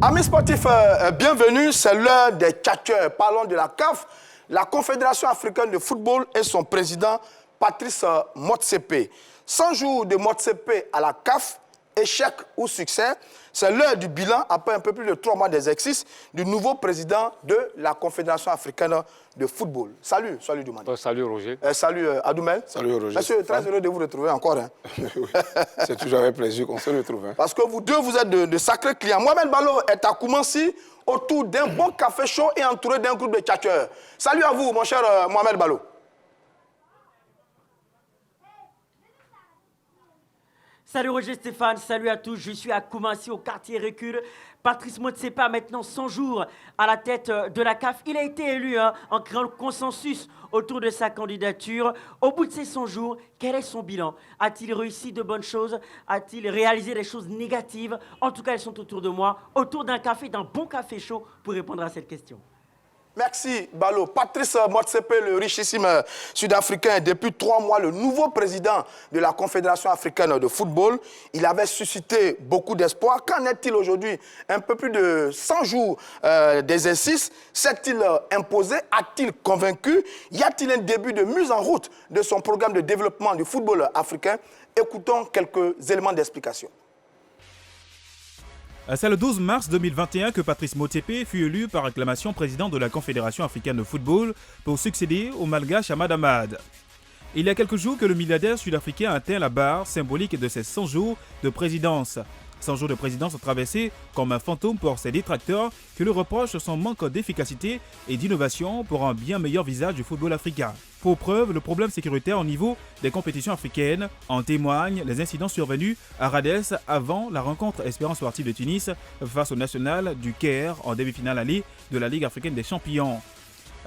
Amis sportifs, bienvenue, c'est l'heure des tchatcheurs. Parlons de la CAF, la Confédération africaine de football et son président Patrice Motsepe. 100 jours de Motsepe à la CAF, échec ou succès, c'est l'heure du bilan après un peu plus de 3 mois d'exercice du nouveau président de la Confédération africaine de football. Salut Doumani. Salut Roger. Salut Adoumel. Salut Roger. Monsieur, très heureux de vous retrouver encore. Hein. C'est toujours avec plaisir qu'on se retrouve. Hein. Parce que vous deux, vous êtes de sacrés clients. Mohamed Ballo est à Koumansi autour d'un bon café chaud et entouré d'un groupe de tchatcheurs. Salut à vous, mon cher Mohamed Ballo. Salut Roger Stéphane, salut à tous, je suis à Koumassi au quartier Recul. Patrice Motsepe a maintenant 100 jours à la tête de la CAF. Il a été élu en créant le consensus autour de sa candidature. Au bout de ces 100 jours, quel est son bilan? A-t-il réussi de bonnes choses? A-t-il réalisé des choses négatives? En tout cas, elles sont autour de moi, autour d'un café, d'un bon café chaud pour répondre à cette question. Merci, Ballo. Patrice Motsepe, le richissime sud-africain, est depuis 3 mois le nouveau président de la Confédération africaine de football. Il avait suscité beaucoup d'espoir. Qu'en est-il aujourd'hui? Un peu plus de 100 jours d'exercice. S'est-il imposé? A-t-il convaincu? Y a-t-il un début de mise en route de son programme de développement du football africain? Écoutons quelques éléments d'explication. C'est le 12 mars 2021 que Patrice Motsepe fut élu par acclamation président de la Confédération africaine de football pour succéder au malgache Ahmad Ahmad. Il y a quelques jours que le milliardaire sud-africain a atteint la barre symbolique de ses 100 jours de présidence. 100 jours de présidence traversés comme un fantôme pour ses détracteurs qui lui reprochent son manque d'efficacité et d'innovation pour un bien meilleur visage du football africain. Pour preuve, le problème sécuritaire au niveau des compétitions africaines en témoignent les incidents survenus à Rades avant la rencontre Espérance Sportive de Tunis face au National du Caire en demi-finale allée de la Ligue africaine des champions.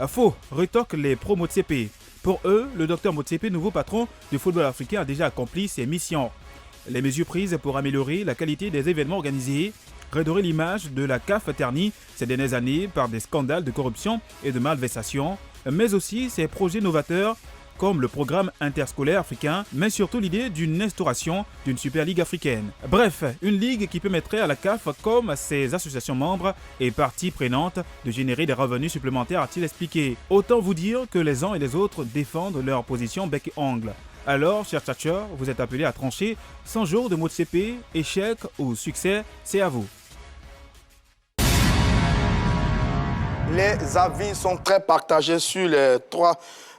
Faux, rétorquent les pro-Motsepe. Pour eux, le docteur Motsepe, nouveau patron du football africain, a déjà accompli ses missions. Les mesures prises pour améliorer la qualité des événements organisés, redorer l'image de la CAF ternie ces dernières années par des scandales de corruption et de malversation, mais aussi ses projets novateurs comme le programme interscolaire africain, mais surtout l'idée d'une instauration d'une Super Ligue africaine. Bref, une ligue qui permettrait à la CAF, comme à ses associations membres et parties prenantes, de générer des revenus supplémentaires, a-t-il expliqué. Autant vous dire que les uns et les autres défendent leur position bec et ongle. Alors, chers tchatcheurs, vous êtes appelés à trancher 100 jours de Motsepe, échec ou succès, c'est à vous. Les avis sont très partagés sur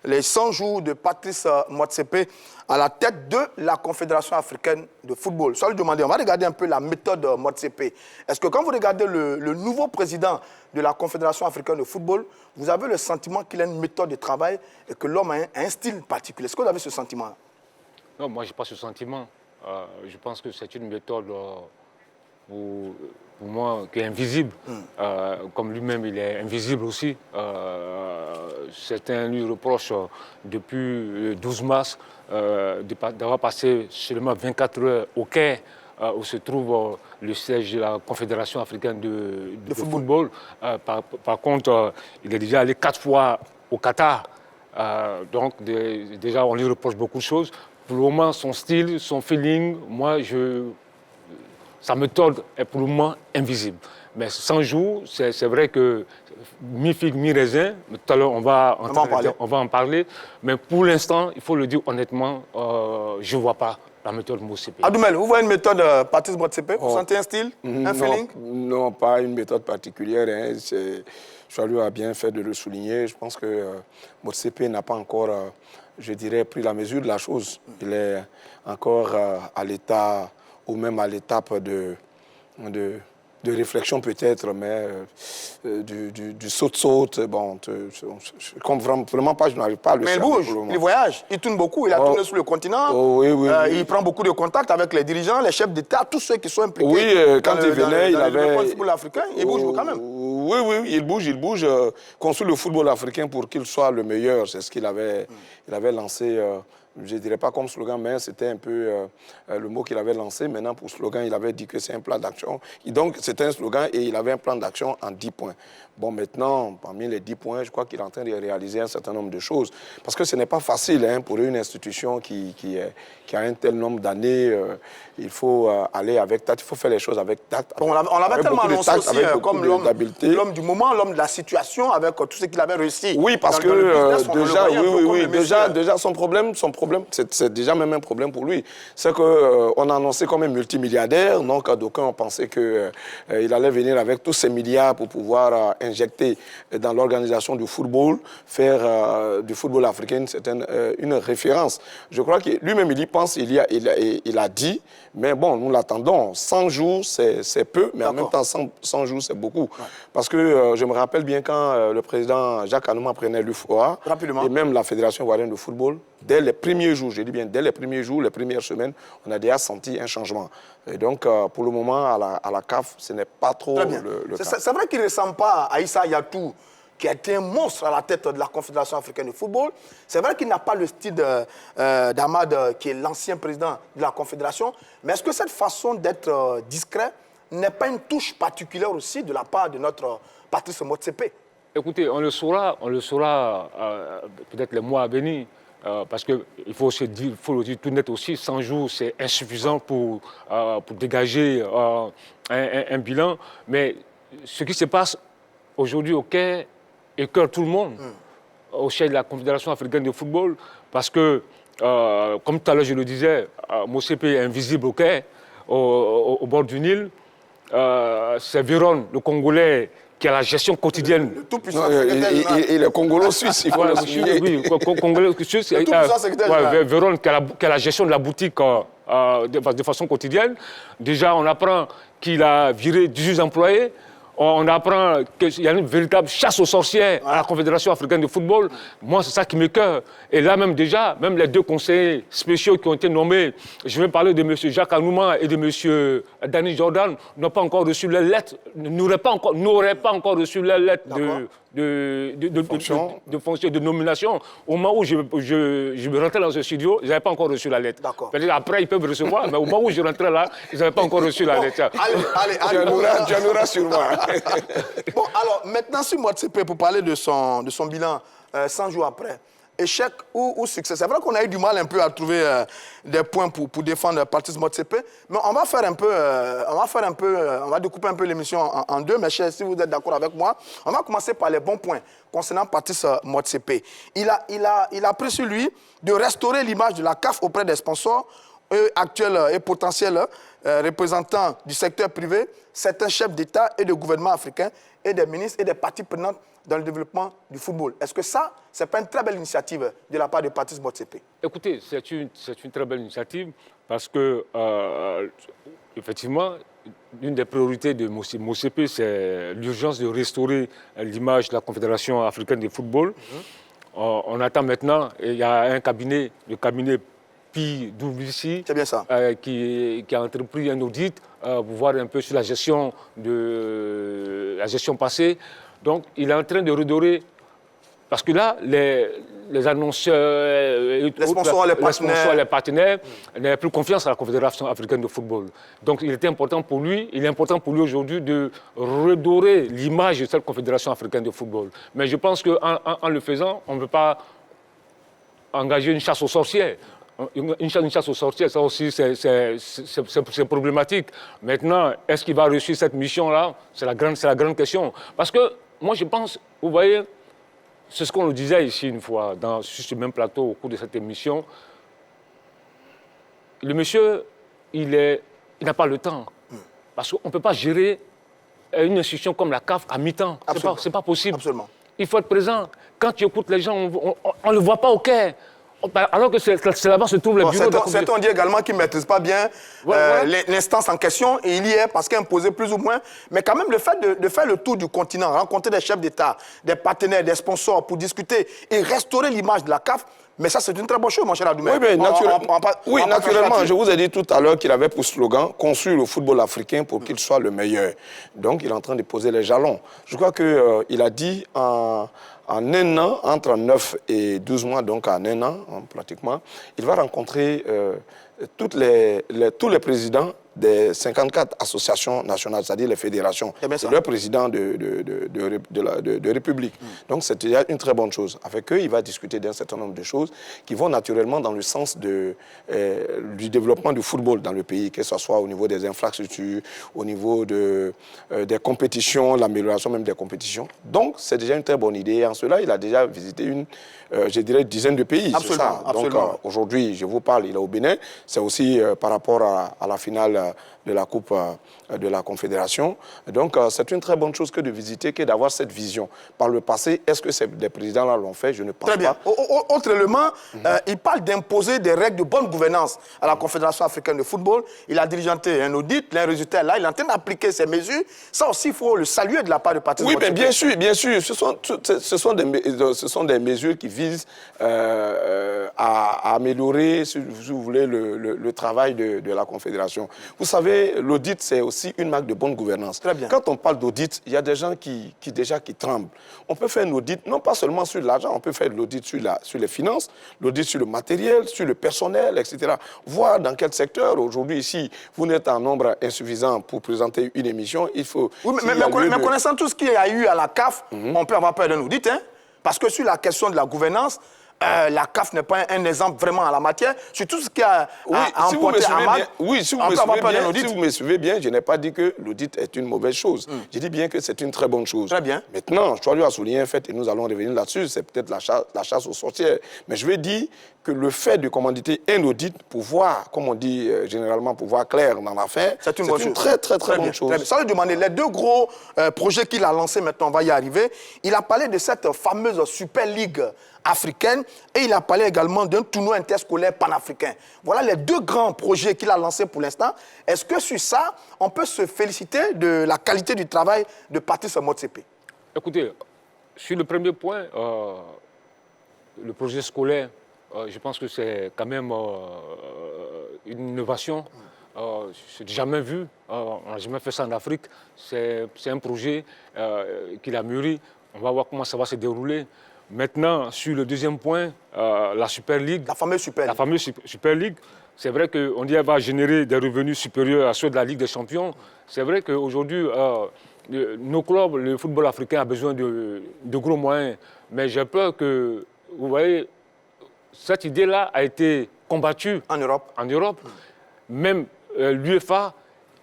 les 100 jours de Patrice Motsepe à la tête de la Confédération africaine de football. Sans lui demander, on va regarder un peu la méthode Motsepe. Est-ce que quand vous regardez le nouveau président de la Confédération africaine de football, vous avez le sentiment qu'il a une méthode de travail et que l'homme a un style particulier? Est-ce que vous avez ce sentiment-là? Non, moi, je n'ai pas ce sentiment. Je pense que c'est une méthode pour moi qui est invisible. Comme lui-même, il est invisible aussi. Certains lui reprochent depuis le 12 mars d'avoir passé seulement 24 heures au Caire, où se trouve le siège de la Confédération africaine de football. Par contre, il est déjà allé 4 fois au Qatar. Donc, déjà, on lui reproche beaucoup de choses. Pour le moment, son style, son feeling, moi, sa méthode est pour le moment invisible. Mais 100 jours, c'est vrai que mi-figue, mi-raisin, tout à l'heure, on va en parler. Mais pour l'instant, il faut le dire honnêtement, je ne vois pas la méthode Motsepe. Adoumel, vous voyez une méthode Patrice Motsepe? Vous sentez un style, un feeling? Non, pas une méthode particulière. Hein. Charles a bien fait de le souligner. Je pense que Motsepe n'a pas encore, je dirais, pris la mesure de la chose. Il est encore à l'état, ou même à l'étape de réflexion peut-être, mais du saute-saute, bon, je comprends vraiment pas, je n'arrive pas à le Mais il bouge, il voyage, il tourne beaucoup, il a tourné sur le continent, oui. Il prend beaucoup de contacts avec les dirigeants, les chefs d'État, tous ceux qui sont impliqués. Oui, quand il venait, il avait... le football africain, il bouge quand même. Oui, il bouge, construit le football africain pour qu'il soit le meilleur, c'est ce qu'il avait lancé je ne dirais pas comme slogan, mais c'était un peu le mot qu'il avait lancé. Maintenant, pour slogan, il avait dit que c'est un plan d'action. Donc, c'était un slogan et il avait un plan d'action en 10 points. Bon, maintenant, parmi les 10 points, je crois qu'il est en train de réaliser un certain nombre de choses. Parce que ce n'est pas facile pour une institution qui a un tel nombre d'années. Il faut aller avec tact, il faut faire les choses avec tact. Bon, on l'avait tellement annoncé aussi comme l'homme du moment, l'homme de la situation, avec tout ce qu'il avait réussi. Oui, parce que déjà son problème, c'est déjà même un problème pour lui. C'est qu'on a annoncé comme un multimilliardaire, donc d'aucuns ont pensé qu'il allait venir avec tous ces milliards pour pouvoir injecter dans l'organisation du football, faire du football africain, c'est une référence. Je crois que lui-même, il y pense, il a dit, mais bon, nous l'attendons. 100 jours, c'est peu, mais en même temps, 100 jours, c'est beaucoup. Ouais. Parce que je me rappelle bien quand le président Jacques Anouma prenait l'UFOA, et même la Fédération ivoirienne de football, dès les premiers jours, je dis bien dès les premiers jours, les premières semaines, on a déjà senti un changement. Et donc, pour le moment, à la CAF, ce n'est pas trop le cas. C'est vrai qu'il ne ressemble pas à Issa Yatou, qui a été un monstre à la tête de la Confédération africaine de football. C'est vrai qu'il n'a pas le style d'Ahmad, qui est l'ancien président de la Confédération. Mais est-ce que cette façon d'être discret n'est pas une touche particulière aussi de la part de notre Patrice Motsepe? Écoutez, on le saura peut-être les mois à venir. Parce qu'il faut le dire tout net aussi, 100 jours, c'est insuffisant pour dégager un bilan. Mais ce qui se passe aujourd'hui au Caire écoeure tout le monde, au chef de la Confédération africaine de football, parce que, comme tout à l'heure je le disais, Motsepe est invisible au Caire, au bord du Nil. C'est Véron, le Congolais, qui a la gestion quotidienne. Le tout puissant secrétaire et le Congolo-Suisse, il faut le souligner. Oui, Congolo-Suisse. Véron, qui a la gestion de la boutique de façon quotidienne. Déjà, on apprend qu'il a viré 18 employés. On apprend qu'il y a une véritable chasse aux sorcières à la Confédération africaine de football. Moi, c'est ça qui m'écoeure. Et là, même déjà, même les deux conseillers spéciaux qui ont été nommés, je vais parler de M. Jacques Anouma et de M. Danny Jordan, n'ont pas encore reçu les lettres, n'auraient pas encore reçu les lettres de fonction, de nomination. Au moment où je me rentrais dans ce studio, ils n'avaient pas encore reçu la lettre. Après, ils peuvent recevoir, mais au moment où je rentrais là, ils n'avaient pas encore reçu la lettre. Allez. Tu en auras sur moi. Bon, alors, maintenant, sur Motsepe, pour parler de son bilan 100 jours après, échec ou succès. C'est vrai qu'on a eu du mal un peu à trouver des points pour défendre Patrice Motsepe, mais on va faire un peu, on va découper un peu l'émission en deux, mes chers, si vous êtes d'accord avec moi. On va commencer par les bons points concernant Patrice Motsepe. Il a pris sur lui de restaurer l'image de la CAF auprès des sponsors actuels et potentiels représentants du secteur privé, certains chefs d'État et de gouvernement africains et des ministres et des parties prenantes dans le développement du football. Est-ce que ça, ce n'est pas une très belle initiative de la part de Patrice Motsepe? Écoutez, c'est une très belle initiative parce que, effectivement, l'une des priorités de Motsepe, c'est l'urgence de restaurer l'image de la Confédération africaine de football. On attend maintenant, il y a le cabinet PwC qui a entrepris un audit pour voir un peu sur la gestion passée. Donc, il est en train de redorer, parce que là, les annonceurs, les sponsors, les partenaires n'avaient plus confiance à la Confédération africaine de football. Donc, il est important pour lui aujourd'hui de redorer l'image de cette Confédération africaine de football. Mais je pense qu'en le faisant, on ne peut pas engager une chasse aux sorcières. Une chasse aux sorcières, ça aussi, c'est problématique. Maintenant, est-ce qu'il va réussir cette mission-là? C'est la grande question. Parce que moi, je pense, vous voyez, c'est ce qu'on nous disait ici une fois, sur ce même plateau, au cours de cette émission. Le monsieur, il n'a pas le temps. Parce qu'on ne peut pas gérer une institution comme la CAF à mi-temps. Ce n'est pas possible. Absolument. Il faut être présent. Quand tu écoutes les gens, on ne le voit pas au Caire. Alors que c'est là-bas se trouve le bureau de... C'est on dit également qu'il ne maîtrise pas bien l'instance en question, et il y est parce qu'il est imposé plus ou moins. Mais quand même, le fait de faire le tour du continent, rencontrer des chefs d'État, des partenaires, des sponsors pour discuter et restaurer l'image de la CAF, mais ça, c'est une très bonne chose, mon cher Adoumé. Oui, naturellement. Je vous ai dit tout à l'heure qu'il avait pour slogan « Construire le football africain pour qu'il soit le meilleur ». Donc, il est en train de poser les jalons. Je crois qu'il a dit en en un an, entre 9 et 12 mois, donc en un an pratiquement, il va rencontrer tous les présidents des 54 associations nationales, c'est-à-dire les fédérations. C'est le président de République. Donc c'est déjà une très bonne chose. Avec eux, il va discuter d'un certain nombre de choses qui vont naturellement dans le sens du développement du football dans le pays, que ce soit au niveau des infrastructures, au niveau des compétitions, l'amélioration même des compétitions. Donc c'est déjà une très bonne idée. Et en cela, il a déjà visité je dirais, dizaine de pays. Absolument. Ça. Donc aujourd'hui, je vous parle, il est au Bénin. C'est aussi par rapport à la finale de la Coupe de la Confédération. Donc, c'est une très bonne chose que de visiter, que d'avoir cette vision. Par le passé, est-ce que des présidents-là l'ont fait? Je ne pense pas. Très bien. Autre élément, il parle d'imposer des règles de bonne gouvernance à la Confédération africaine de football. Il a diligenté un audit, les résultats là, il est en train d'appliquer ces mesures. Ça aussi, il faut le saluer de la part de Patrice Motsepe. Oui, mais bien sûr. Ce sont des mesures qui visent à améliorer, si vous voulez, le travail de la Confédération. Vous savez, l'audit, c'est aussi une marque de bonne gouvernance. Très bien. Quand on parle d'audit, il y a des gens qui tremblent. On peut faire un audit, non pas seulement sur l'argent, on peut faire l'audit sur les finances, l'audit sur le matériel, sur le personnel, etc. Voir dans quel secteur, aujourd'hui, ici, vous n'êtes en nombre insuffisant pour présenter une émission, il faut... Oui, mais connaissant tout ce qu'il y a eu à la CAF, on peut avoir peur d'un audit, hein, parce que sur la question de la gouvernance, la CAF n'est pas un exemple vraiment en la matière. Sur tout ce qui a emporté Ahmad, si vous me suivez bien, je n'ai pas dit que l'audit est une mauvaise chose. Je dis bien que c'est une très bonne chose. Très bien. Maintenant, je dois souligner un fait, et nous allons revenir là-dessus, c'est peut-être la chasse aux sorcières. Mais je vais dire que le fait de commanditer un audit pour voir, comme on dit généralement, pour voir clair dans l'affaire, c'est une très bonne chose. Très bien. Ça veut demander les deux gros projets qu'il a lancés, maintenant on va y arriver. Il a parlé de cette fameuse Super League africaine et il a parlé également d'un tournoi interscolaire panafricain. Voilà les deux grands projets qu'il a lancés pour l'instant. Est-ce que sur ça, on peut se féliciter de la qualité du travail de Patrice Motsepe? Écoutez, sur le premier point, le projet scolaire, je pense que c'est quand même une innovation. C'est jamais vu, on n'a jamais fait ça en Afrique. C'est un projet qu'il a mûri. On va voir comment ça va se dérouler. Maintenant, sur le deuxième point, la Super League. La fameuse Super League. C'est vrai qu'on dit qu'elle va générer des revenus supérieurs à ceux de la Ligue des Champions. C'est vrai qu'aujourd'hui, nos clubs, le football africain a besoin de gros moyens. Mais j'ai peur que, vous voyez, cette idée-là a été combattue en Europe. Même l'UEFA,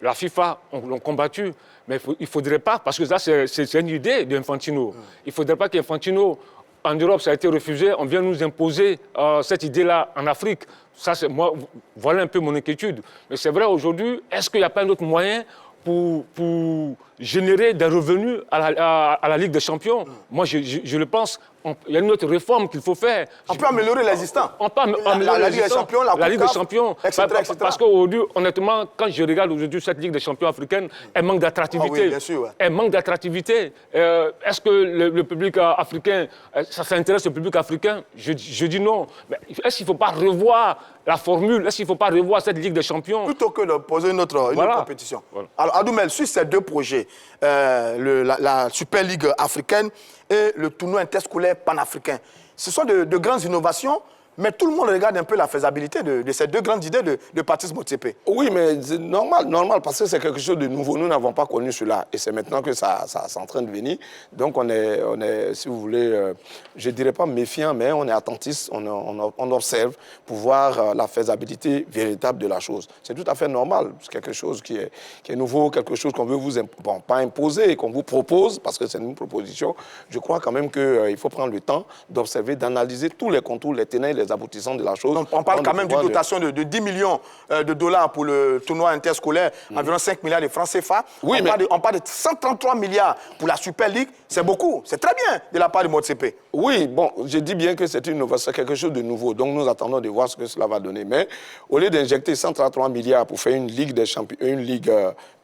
la FIFA l'ont combattu. Mais il ne faudrait pas, parce que ça, c'est une idée d'Infantino. Il ne faudrait pas qu'Infantino, en Europe, ça a été refusé, on vient nous imposer cette idée-là en Afrique. Ça, voilà un peu mon inquiétude. Mais c'est vrai, aujourd'hui, est-ce qu'il n'y a pas un autre moyen pour générer des revenus à la Ligue des Champions? Moi, je le pense. Il y a une autre réforme qu'il faut faire. On peut améliorer l'existant. On peut améliorer la Ligue des Champions, la Ligue des Champions. Etc. Parce qu'aujourd'hui, honnêtement, quand je regarde aujourd'hui cette Ligue des Champions africaine, elle manque d'attractivité. Ah oui, bien sûr, ouais. Elle manque d'attractivité. Est-ce que le public africain, ça s'intéresse au public africain? Je dis non. Mais est-ce qu'il ne faut pas revoir la formule? Est-ce qu'il ne faut pas revoir cette Ligue des Champions? Plutôt que de poser une autre compétition. Voilà. Alors, Adoumel, sur ces deux projets, la Super League africaine et le tournoi interscolaire panafricain, ce sont de grandes innovations, mais tout le monde regarde un peu la faisabilité de ces deux grandes idées de Patrice Motsepe. Oui, mais c'est normal, parce que c'est quelque chose de nouveau. Nous n'avons pas connu cela. Et c'est maintenant que ça c'est en train de venir. Donc on est si vous voulez, je ne dirais pas méfiant, mais on est attentiste, on observe pour voir la faisabilité véritable de la chose. C'est tout à fait normal. C'est quelque chose qui est nouveau, quelque chose qu'on veut vous pas imposer, qu'on vous propose, parce que c'est une proposition. Je crois quand même qu'il faut prendre le temps d'observer, d'analyser tous les contours, les tenants et les aboutissants de la chose. Donc, on parle quand même d'une dotation de 10 millions de dollars pour le tournoi interscolaire, environ 5 milliards de francs CFA. Oui, on parle de 133 milliards pour la Super League. C'est beaucoup, c'est très bien de la part de Motsepe. Oui, bon, je dis bien que c'est quelque chose de nouveau. Donc nous attendons de voir ce que cela va donner. Mais au lieu d'injecter 133 milliards pour faire une Ligue des champions, une Ligue,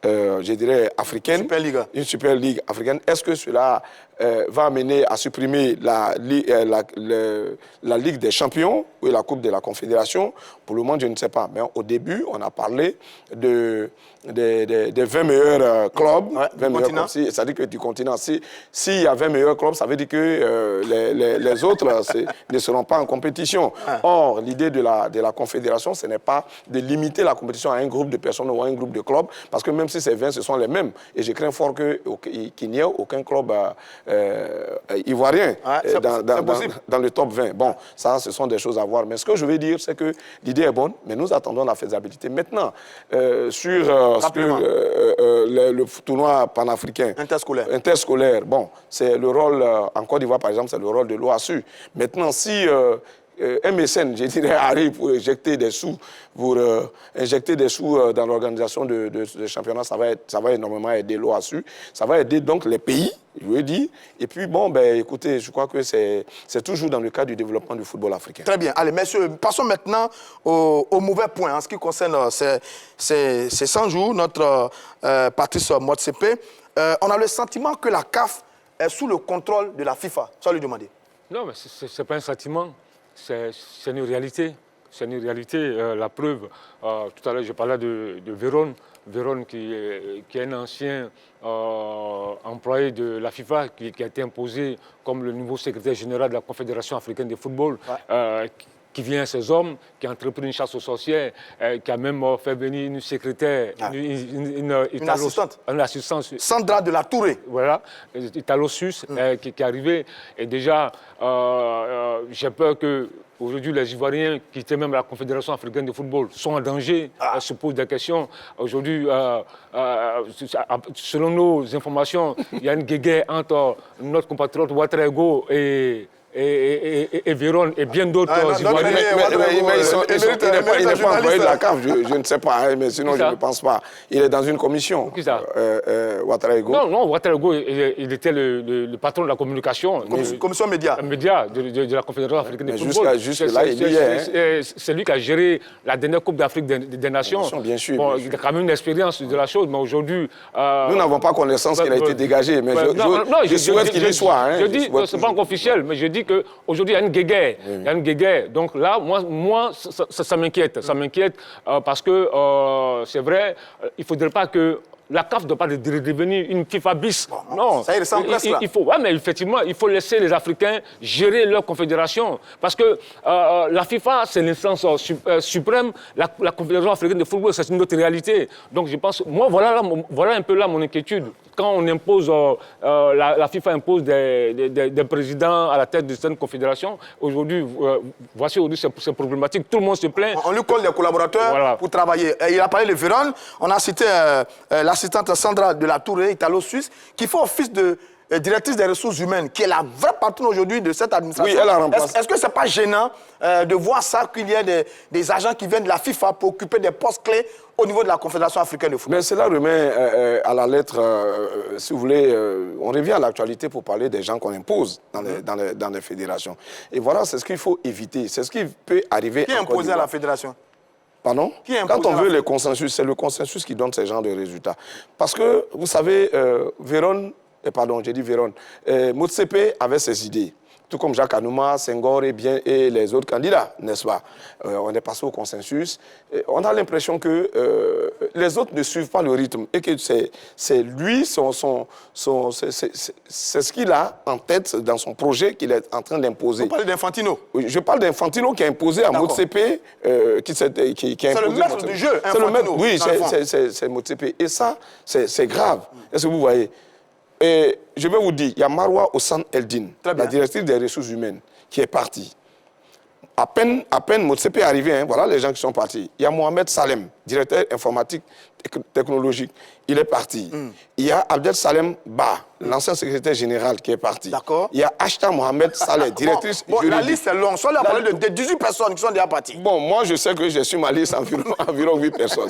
je dirais, africaine, Super League. une Super Ligue africaine, est-ce que cela va amener à supprimer la Ligue des champions ou la Coupe de la Confédération. Pour le moment, je ne sais pas. Mais au début, on a parlé des 20 meilleurs clubs. Ouais, 20 meilleurs clubs, c'est-à-dire que du continent. S'il y a 20 meilleurs clubs, ça veut dire que les autres ne seront pas en compétition. Or, l'idée de la Confédération, ce n'est pas de limiter la compétition à un groupe de personnes ou à un groupe de clubs, parce que même si c'est 20, ce sont les mêmes. Et je crains fort qu'il n'y ait aucun club ivoirien dans le top 20. Bon, ça, ce sont des choses à voir. Mais ce que je veux dire, c'est que l'idée est bonne, mais nous attendons la faisabilité. Maintenant, sur le tournoi panafricain interscolaire, bon, c'est le rôle, en Côte d'Ivoire, par exemple, c'est le rôle de l'OASU. Maintenant, si un mécène, je dirais, arrive pour injecter des sous, dans l'organisation de championnat, ça va énormément aider l'OASU. Ça va aider donc les pays, je veux dire. Et puis, bon, ben, écoutez, je crois que c'est toujours dans le cadre du développement du football africain. Très bien. Allez, messieurs, passons maintenant au mauvais point en ce qui concerne ces 100 jours, notre Patrice Motsepe. On a le sentiment que la CAF est sous le contrôle de la FIFA. Ça lui demander. Non, mais ce n'est pas un sentiment. C'est une réalité. C'est une réalité. La preuve, tout à l'heure, je parlais de Véron. Véron, qui est un ancien employé de la FIFA, qui a été imposé comme le nouveau secrétaire général de la Confédération africaine de football, qui vient à ses hommes, qui a entrepris une chasse aux sorcières, qui a même fait venir une secrétaire, une assistante. Une assistante. Sandra de la Touré. Voilà, italo-suisse, qui est arrivée. Et déjà, j'ai peur que aujourd'hui, les Ivoiriens qui étaient même à la Confédération africaine de football sont en danger, se posent des questions. Aujourd'hui, selon nos informations, il y a une guéguerre entre notre compatriote Ouattara-Ego et Véron et bien d'autres Ivoiriens. Il n'est pas employé de la CAF, je ne sais pas, mais sinon je ne pense pas. Il est dans une commission. Qui ça? Ouattara-Ego. Non, Ouattara-Ego, il était le patron de la communication. Commission média. Média de la Confédération africaine de football. Jusque-là, il y est. C'est lui qui a géré la dernière Coupe d'Afrique des Nations. Bien sûr. Bon, il a quand même une expérience de la chose, mais aujourd'hui... Nous n'avons pas connaissance qu'il a été dégagé, mais je souhaite qu'il y soit. Je dis, ce n'est pas encore officiel, mais je dis qu'aujourd'hui, il y a une guéguerre. Il y a une guéguerre. Donc là, moi ça m'inquiète. Ça m'inquiète parce que c'est vrai, il ne faudrait pas que la CAF ne doit pas devenir une FIFA bis. Non. Ça y ressemble presque là. Mais effectivement, il faut laisser les Africains gérer leur confédération. Parce que la FIFA, c'est l'instance suprême. La Confédération africaine de football, c'est une autre réalité. Donc je pense, moi, voilà un peu là mon inquiétude. Quand on impose, la FIFA impose des présidents à la tête de cette confédération, aujourd'hui, voici aujourd'hui c'est problématique. Tout le monde se plaint. On lui colle des collaborateurs pour travailler. Il a parlé de Véron. On a cité l'assistante Sandra de la Touré, italo-suisse, qui fait office de directrice des ressources humaines, qui est la vraie patronne aujourd'hui de cette administration. Oui, elle a remplacé. Est-ce que ce n'est pas gênant de voir ça, qu'il y ait des agents qui viennent de la FIFA pour occuper des postes clés au niveau de la Confédération africaine de football? Mais cela remet à la lettre, si vous voulez, on revient à l'actualité pour parler des gens qu'on impose dans les fédérations. Et voilà, c'est ce qu'il faut éviter. C'est ce qui peut arriver. Qui est imposé à la fédération? Pardon? Quand on veut le consensus, c'est le consensus qui donne ce genre de résultats. Parce que, vous savez, Motsepe avait ses idées. Tout comme Jacques Anouma, Senghor et les autres candidats, n'est-ce pas? On est passé au consensus. On a l'impression que les autres ne suivent pas le rythme et que c'est lui, c'est ce qu'il a en tête dans son projet qu'il est en train d'imposer. Vous parlez d'Infantino? Oui, je parle d'Infantino qui a imposé à Motsepe. C'est le maître du jeu, Infantino. Oui, c'est Motsepe. Et ça, c'est grave. Est-ce que vous voyez? Et je vais vous dire, il y a Marwa Ossan Eldin, la directrice des ressources humaines, qui est partie. À peine Motsepe est arrivé, voilà les gens qui sont partis. Il y a Mohamed Salem, directeur informatique technologique, il est parti. Il y a Abdel Salem Ba, l'ancien secrétaire général qui est parti. D'accord. Il y a Ashta Mohamed Saleh, directrice juridique. La liste est longue. Soit là, on parle de 18 personnes qui sont déjà parties. Bon, moi, je sais que j'ai sur ma liste environ 8 personnes.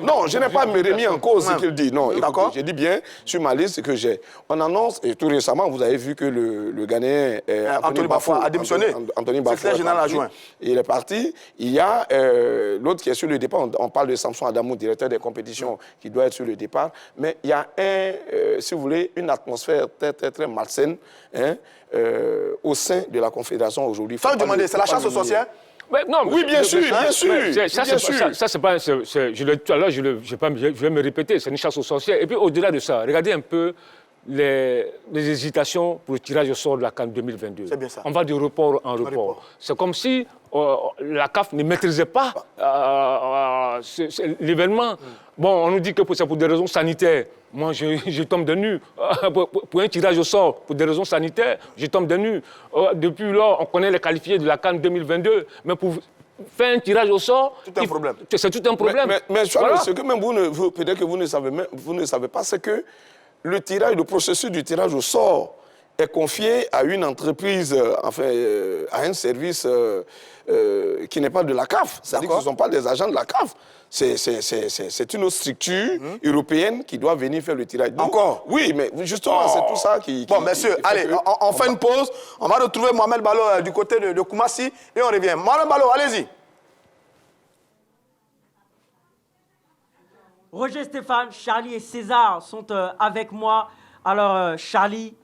Non, je n'ai pas me remis en cause ce qu'il dit. Non, écoutez, j'ai dit bien sur ma liste que j'ai. On annonce, et tout récemment, vous avez vu que le Ghanéen Anthony Bafou a démissionné. Anthony Bafou, secrétaire général adjoint. Il est parti. Il y a l'autre qui est sur le départ, on parle de Samson Adamou, directeur des compétitions, qui doit être sur le départ. Mais il y a si vous voulez, une atmosphère très, très, très malsaine hein, au sein de la Confédération aujourd'hui. Sans demander, c'est la chasse aux sorcières? Non, oui, bien sûr, bien sûr. Ça, c'est pas... Tout à l'heure, je vais me répéter, c'est une chasse aux sorcières. Et puis, au-delà de ça, regardez un peu les hésitations pour le tirage au sort de la CAN 2022. C'est bien ça. On va de report en report. C'est comme si la CAF ne maîtrisait pas l'événement. Bon, on nous dit que c'est pour des raisons sanitaires. Moi, je tombe de nu. Pour un tirage au sort, pour des raisons sanitaires, je tombe de nu. Depuis lors, on connaît les qualifiés de la CAN 2022. Mais pour faire un tirage au sort... C'est un problème. C'est tout un problème. Mais voilà. ce que même peut-être que vous ne savez pas, c'est que le processus du tirage au sort est confié à une entreprise, à un service qui n'est pas de la CAF. C'est-à-dire que ce ne sont pas des agents de la CAF. C'est une autre structure européenne qui doit venir faire le tirage. Donc, encore? Oui, mais justement, c'est tout ça qui... Bon, messieurs, allez, on fait une pause. On va retrouver Mohamed Ballo du côté de Koumassi et on revient. Mohamed Ballo, allez-y. Roger Stéphane, Charlie et César sont avec moi. Alors, Charlie,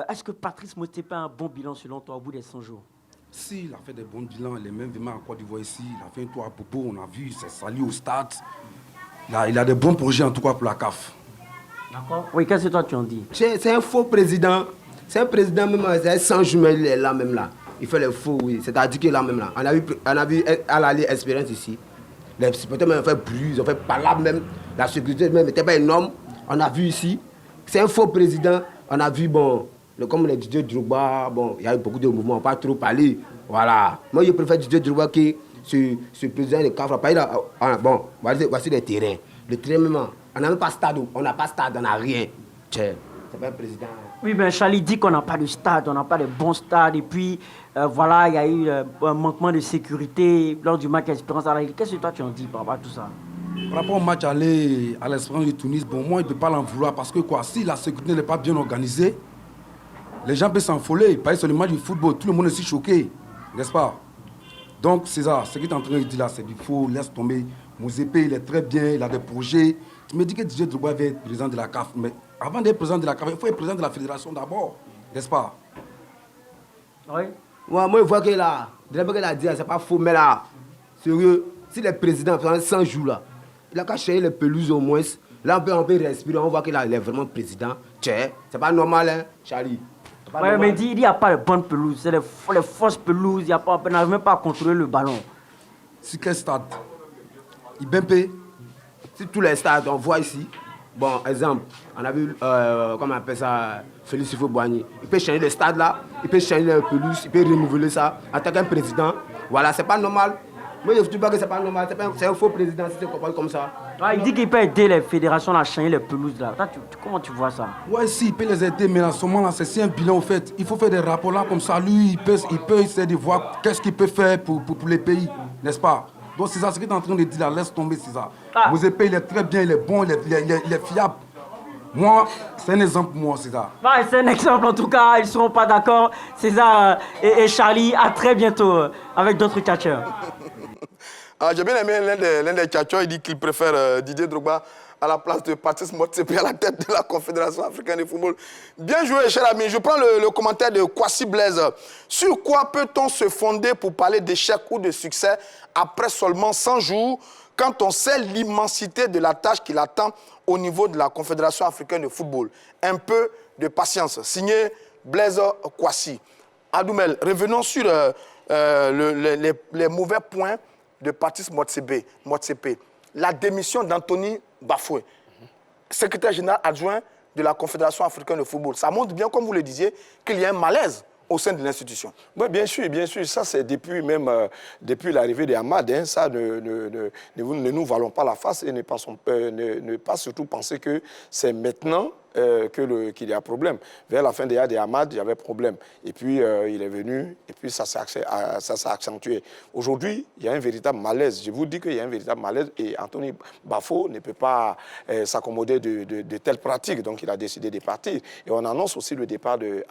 est-ce que Patrice Motsepe a un bon bilan selon toi au bout des 100 jours? Si, il a fait des bons bilans. Il est même venu en Côte d'Ivoire ici. Il a fait un tour à Bobo, on a vu, il s'est sali au stade. Il a des bons projets en tout cas pour la CAF. D'accord. Oui, qu'est-ce que toi tu en dis? C'est un faux président. C'est un président même, c'est 100 jours, mais il est là même là. Il fait les faux, oui. C'est-à-dire qu'il est là même là. On a vu à l'Ali Expérience ici. Les supporters même ont fait bruit, ils ont fait palabre même. La sécurité même n'était pas énorme. On a vu ici. C'est un faux président. On a vu, bon, comme le Didier Drogba, bon, il y a eu beaucoup de mouvements, on n'a pas trop parlé. Voilà. Moi, je préfère Didier Drogba que ce président de CAF. Bon, voici les terrains. Le terrain même, on n'a même pas stade, on n'a pas stade, on n'a rien. C'est pas un président. Oui, ben Charlie dit qu'on n'a pas de stade, on n'a pas de bon stade. Et puis, voilà, il y a eu un manquement de sécurité lors du match Espérance à la Ligue. Qu'est-ce que toi tu en dis par rapport à tout ça? Par rapport au match aller à l'Espérance de Tunis, bon, moi, il ne peut pas l'en vouloir parce que quoi, si la sécurité n'est pas bien organisée, les gens peuvent s'enfoler. Par exemple, sur le match du football, tout le monde est si choqué, n'est-ce pas? Donc, César, ce que tu es en train de dire là, c'est du faux, laisse tomber. Motsepe, il est très bien, il a des projets. Tu me dis que Didier Drogba va être président de la CAF, mais avant d'être président de la CAF, il faut être président de la fédération d'abord, n'est-ce pas? Oui. Ouais, moi, je vois que là, déjà qu'il a dit, c'est pas faux, mais là, sérieux, si le président, pendant 100 jours là, il a qu'à changer les pelouses au moins. Là, on peut respirer, on voit qu'il est vraiment président. Tiens, c'est pas normal, hein, Charlie. Oui, mais il n'y a pas de bonnes pelouses, c'est les fausses pelouses, on n'arrive même pas à contrôler le ballon. Si quel stade? Ibempe? Si tous les stades, on voit ici, bon, exemple, on a vu, comment on appelle ça, Félix Houphouët-Boigny. Il peut changer le stade là, il peut changer les pelouses, il peut renouveler ça en tant qu'un président. Voilà, c'est pas normal. Moi, je ne dis pas que c'est pas normal, c'est un faux président si tu comprends comme ça. Ah, il dit qu'il peut aider les fédérations à changer les pelouses là. Comment tu vois ça? Ouais, si, il peut les aider, mais en ce moment-là, c'est un bilan au fait. Il faut faire des rapports là comme ça. Lui, il peut essayer de voir qu'est-ce qu'il peut faire pour les pays, n'est-ce pas? Donc, c'est ça, ce que tu es en train de dire là, laisse tomber, c'est ça. Motsepe, il est très bien, il est bon, il est fiable. Moi, c'est un exemple pour moi, César. Ouais, c'est un exemple en tout cas, ils ne seront pas d'accord. César et Charlie, à très bientôt avec d'autres catcheurs. J'ai bien aimé l'un des catcheurs, il dit qu'il préfère Didier Drogba à la place de Patrice Motsepe à la tête de la Confédération africaine de football. Bien joué, cher ami. Je prends le commentaire de Kwasi Blaise. Sur quoi peut-on se fonder pour parler d'échec ou de succès après seulement 100 jours, quand on sait l'immensité de la tâche qui l'attend au niveau de la Confédération africaine de football? Un peu de patience. Signé Blaise Kwasi. Adoumel, revenons sur les mauvais points de Patrice Motsepe. La démission d'Anthony Bafoué, secrétaire général adjoint de la Confédération africaine de football. Ça montre bien, comme vous le disiez, qu'il y a un malaise au sein de l'institution. Oui, bien sûr. Ça, c'est depuis l'arrivée de Hamad. Hein, ça, ne nous voilons pas la face et ne pas surtout penser que c'est maintenant qu'il y a problème. Vers la fin des Yad et Hamad, il y avait problème. Et puis, il est venu, et puis ça s'est accentué. Aujourd'hui, il y a un véritable malaise. Je vous dis qu'il y a un véritable malaise et Anthony Bafo ne peut pas s'accommoder de telles pratiques. Donc, il a décidé de partir. Et on annonce aussi le départ de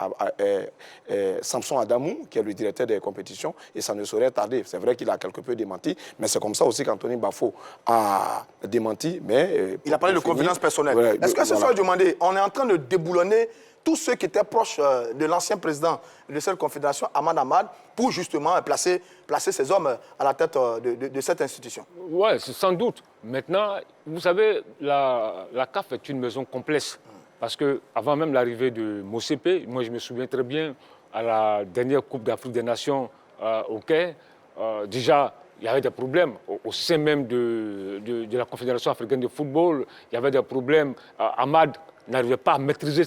Samson Adamou, qui est le directeur des compétitions, et ça ne saurait tarder. C'est vrai qu'il a quelque peu démenti, mais c'est comme ça aussi qu'Anthony Bafo a démenti. Mais il a parlé de confiance personnelle. Ouais, est-ce que ce soit demandé, on est en train de déboulonner tous ceux qui étaient proches de l'ancien président de cette confédération, Ahmad Ahmad, pour justement placer ces hommes à la tête de cette institution? Oui, sans doute. Maintenant, vous savez, la CAF est une maison complexe. Parce qu'avant même l'arrivée de Motsepe, moi je me souviens très bien, à la dernière Coupe d'Afrique des Nations au Caire, déjà, il y avait des problèmes au sein même de la Confédération africaine de football. Il y avait des problèmes. Ahmad n'arrivait pas à maîtriser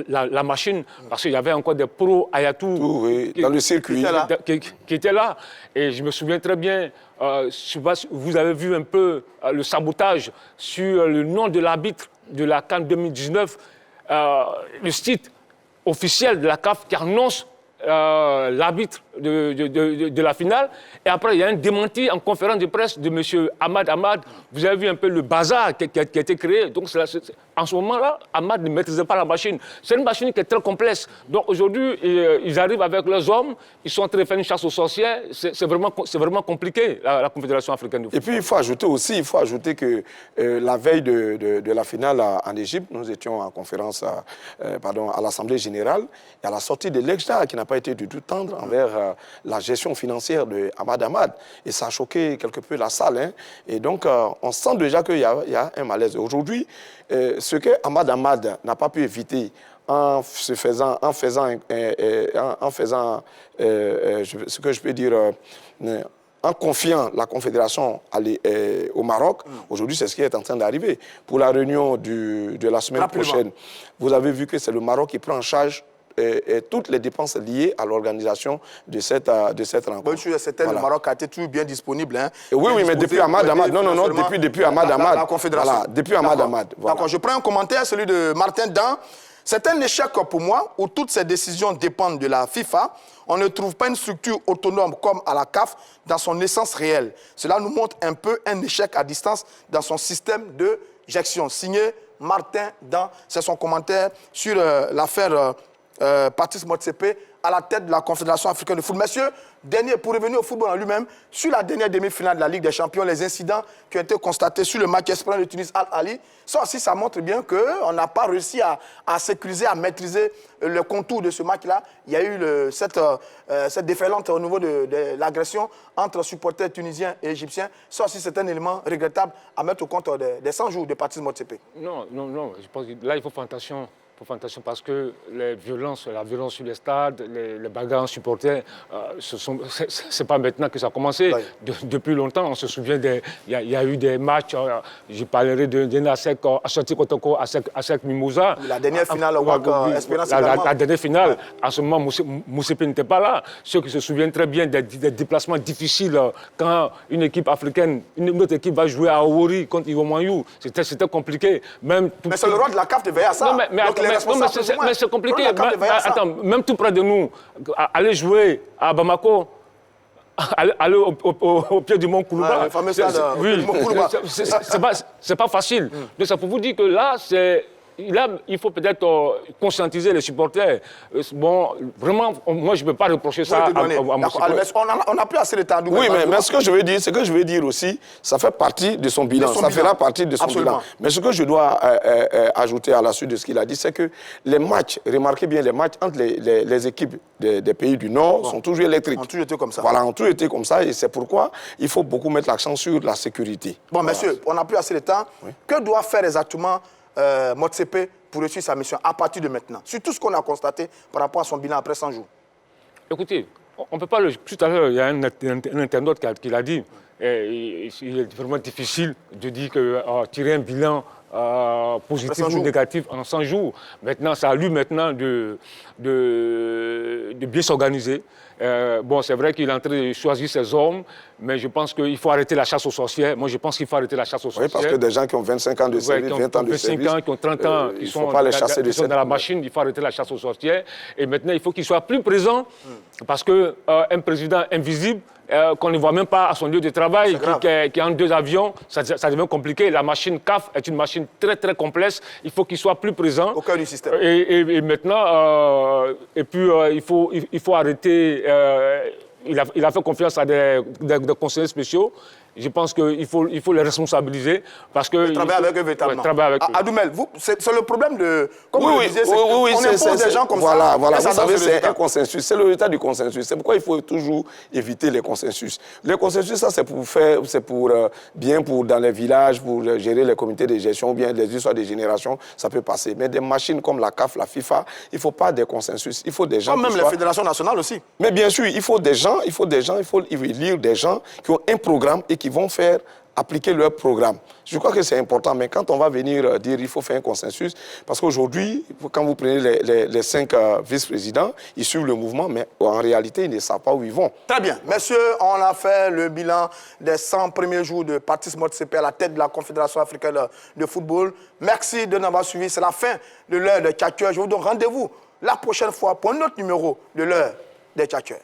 la machine parce qu'il y avait encore des pros Ayatou oui, dans le circuit qui étaient là. Et je me souviens très bien, je sais pas si vous avez vu un peu le sabotage sur le nom de l'arbitre de la CAN 2019, le site officiel de la CAF qui annonce l'arbitre de la finale. Et après, il y a un démenti en conférence de presse de M. Ahmad Ahmad. Vous avez vu un peu le bazar qui a été créé. Donc, en ce moment-là, Ahmad ne maîtrisait pas la machine. C'est une machine qui est très complexe. Donc, aujourd'hui, ils arrivent avec leurs hommes. Ils sont en train de faire une chasse aux sorcières. C'est vraiment compliqué, la Confédération africaine de football. Et puis, il faut ajouter que la veille de la finale en Égypte, nous étions en conférence à l'Assemblée générale. Et à la sortie de l'ex-DA, qui n'a pas été du tout tendre envers la gestion financière de Ahmad Ahmad. Et ça a choqué quelque peu la salle. Hein. Et donc, on sent déjà qu'il y a un malaise. Aujourd'hui, ce que Ahmad Ahmad n'a pas pu éviter en faisant ce que je peux dire, en confiant la Confédération au Maroc, aujourd'hui, c'est ce qui est en train d'arriver. Pour la réunion de la semaine prochaine, vous avez vu que c'est le Maroc qui prend en charge toutes les dépenses liées à l'organisation de cette rencontre. Bonne chose, le Maroc a été toujours bien disponible. Hein, oui, mais depuis Ahmad Ahmad, depuis Ahmad Ahmad. La Confédération. Voilà, depuis Ahmad Ahmad. Voilà. D'accord, je prends un commentaire, celui de Martin Dan. C'est un échec pour moi, où toutes ces décisions dépendent de la FIFA. On ne trouve pas une structure autonome comme à la CAF dans son essence réelle. Cela nous montre un peu un échec à distance dans son système de gestion. Signé Martin Dan, c'est son commentaire sur l'affaire Patrice Motsepe à la tête de la Confédération africaine de football. Messieurs, pour revenir au football en lui-même, sur la dernière demi-finale de la Ligue des Champions, les incidents qui ont été constatés sur le match Espérance de Tunis Al-Ali, ça aussi, ça montre bien qu'on n'a pas réussi à sécuriser, à maîtriser le contour de ce match-là. Il y a eu cette déferlante au niveau de l'agression entre supporters tunisiens et égyptiens. Ça aussi, c'est un élément regrettable à mettre au compte des 100 jours de Patrice Motsepe. Non. Je pense que là, il faut faire attention. Parce que la violence sur les stades, les bagarres en supporters, c'est pas maintenant que ça a commencé. Ouais. Depuis longtemps, on se souvient, il y a eu des matchs, je parlerai de ASEC, Ashanti Kotoko, ASEC Mimosa. La dernière finale, Espérance la dernière finale, ouais. À ce moment, Motsepe n'était pas là. Ceux qui se souviennent très bien des déplacements difficiles quand une équipe africaine, une autre équipe va jouer à Awori contre Iwomoyou, c'était compliqué. Mais c'est le rôle de la CAF de veiller à ça. Non, mais c'est compliqué. Attends, même tout près de nous, aller jouer à Bamako, aller au pied du mont Koulouba. Le fameux stade du mont Koulouba. C'est pas facile. Donc ça pour vous dire que là, il faut peut-être conscientiser les supporters. Bon, vraiment, moi, je ne peux pas reprocher ça à on n'a plus assez de temps. Oui, mais ce que je veux dire aussi, ça fait partie de son bilan. Ça fera partie de son bilan. Mais ce que je dois ajouter à la suite de ce qu'il a dit, c'est que les matchs, remarquez bien, les matchs entre les équipes des pays du Nord sont toujours électriques. Ont toujours été comme ça. Voilà, ont toujours été comme ça. Et c'est pourquoi il faut beaucoup mettre l'accent sur la sécurité. Bon, messieurs, on n'a plus assez de temps. Oui. Que doit faire exactement Motsepe pour réussir sa mission à partir de maintenant, sur tout ce qu'on a constaté par rapport à son bilan après 100 jours? Écoutez, on ne peut pas tout à l'heure, il y a un internaute qui l'a dit, il est vraiment difficile de dire que tirer un bilan positif ou négatif en 100 jours. Maintenant, c'est à lui maintenant de bien s'organiser. Bon, c'est vrai qu'il est en train de choisir ses hommes, Mais je pense qu'il faut arrêter la chasse aux sorcières. Moi, je pense qu'il faut arrêter la chasse aux sorcières. Oui, parce que des gens qui ont 25 ans de service, 20 ans de service, qui ont 30 ans, qui sont pas les chasser de dans la machine, il faut arrêter la chasse aux sorcières. Et maintenant, il faut qu'il soit plus présent, parce qu'un président invisible, qu'on ne voit même pas à son lieu de travail, qui a 2 avions, ça devient compliqué. La machine CAF est une machine très, très complexe. Il faut qu'il soit plus présent. Au cœur du système. Et maintenant, il faut arrêter... Il a fait confiance à des conseillers spéciaux. Je pense qu'il faut les responsabiliser parce que... Travailler avec eux véritablement. Adoumel, c'est le problème de... Comme vous le disiez, on impose des gens comme ça. Voilà, vous savez, c'est un consensus. C'est le résultat du consensus. C'est pourquoi il faut toujours éviter les consensus. Les consensus, ça, c'est pour bien dans les villages, pour gérer les comités de gestion, ou bien les histoires de génération, ça peut passer. Mais des machines comme la CAF, la FIFA, il ne faut pas des consensus. Il faut des gens... Comme même les fédérations nationales aussi. Mais bien sûr, il faut lire des gens qui ont un programme et qui vont faire appliquer leur programme. Je crois que c'est important, mais quand on va venir dire qu'il faut faire un consensus, parce qu'aujourd'hui, quand vous prenez les 5 vice-présidents, ils suivent le mouvement, mais en réalité, ils ne savent pas où ils vont. Très bien. Messieurs, on a fait le bilan des 100 premiers jours de Patrice Motsepe à la tête de la Confédération africaine de football. Merci de nous avoir suivis. C'est la fin de l'heure de Tchatcheur. Je vous donne rendez-vous la prochaine fois pour un autre numéro de l'heure des Tchatcheurs.